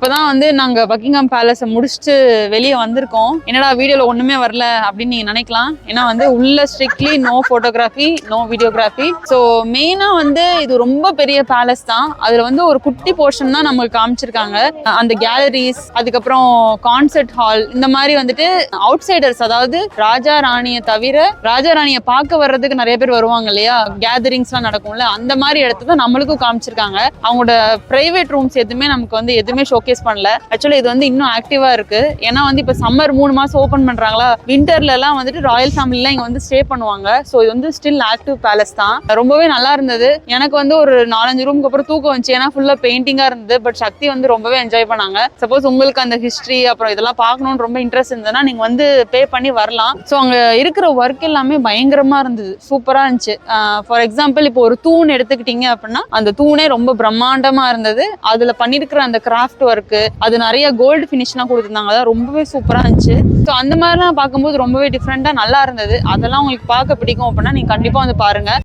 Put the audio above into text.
இப்பதான் வந்து நாங்க பக்கிங்ஹாம் பேலஸை முடிச்சுட்டு வெளியே வந்திருக்கோம். என்னடா வீடியோல ஒண்ணுமே வரல அப்படின்னு நீங்க நினைக்கலாம். ஏன்னா வந்து உள்ள strictly no photography, no videography. So மெயினா வந்து இது ரொம்ப பெரிய பேலஸ் தான். அதுல வந்து ஒரு குட்டி போர்ஷன் தான் நமக்கு காமிச்சிருக்காங்க. அந்த கேலரிஸ், அதுக்கப்புறம் கான்சர்ட் ஹால், இந்த மாதிரி வந்துட்டு அவுட் சைடர்ஸ், அதாவது ராஜா ராணியை தவிர ராஜா ராணியை பார்க்க வர்றதுக்கு நிறைய பேர் வருவாங்க இல்லையா, கேதரிங்ஸ் எல்லாம் நடக்கும்ல, அந்த மாதிரி இடத்த தான் நம்மளுக்கும் காமிச்சிருக்காங்க. அவங்களோட பிரைவேட் ரூம்ஸ் எதுவுமே நமக்கு வந்து எதுவுமே ஷோகேஸ் பண்ணல. ஆக்சுவலி இது வந்து இன்னும் ஆக்டிவா இருக்கு. ஏன்னா வந்து இப்ப சம்மர் 3 மாசம் ஓபன் பண்றாங்களா, விண்டர்ல எல்லாம் வந்துட்டு ராயல் ஃபேமிலிலாம் இங்க வந்து ஸ்டே பண்ணுவாங்க. ஸோ இது வந்து ஸ்டில் ஆக்டிவ் பேலஸ் தான். ரொம்பவே நல்லா இருந்தது. எனக்கு வந்து ஒரு 4-5 ரூமுக்கு அப்புறம் தூக்கம் வந்துச்சு. ஏன்னா ஃபுல்லா பெயிண்டிங்கா இருந்தது. பட் சக்தி வந்து ரொம்பவே என்ஜாய் பண்ணாங்க. சப்போஸ் உங்களுக்கு அந்த ஹிஸ்டரி அப்புறம் இதெல்லாம் பார்க்கணும்னு ரொம்ப இன்ட்ரெஸ்ட் இருந்ததுன்னா நீங்க வந்து பே பண்ணி வரலாம். ஸோ அங்க இருக்கிற ஒர்க் எல்லாமே பயங்கரமா இருந்தது, சூப்பரா இருந்துச்சு. ஃபார் எக்ஸாம்பிள் இப்போ ஒரு தூண் எடுத்துக்கிட்டீங்க அப்படின்னா அந்த தூணே ரொம்ப பிரம்மாண்டமா இருந்தது. அதுல பண்ணிருக்கிற அந்த கிராஃப்ட் ஒர்க், அது நிறைய கோல்டு ஃபினிஷ்லாம் கொடுத்துருந்தாங்க. அதான் ரொம்பவே சூப்பரா இருந்துச்சு. ஸோ அந்த மாதிரிலாம் பார்க்கும்போது ரொம்பவே டிஃப்ரெண்டா நல்லா இருந்தது. அதெல்லாம் உங்களுக்கு பார்க்க பிடிக்கும் அப்படின்னா நீங்க கண்டிப்பா வந்து பாருங்க.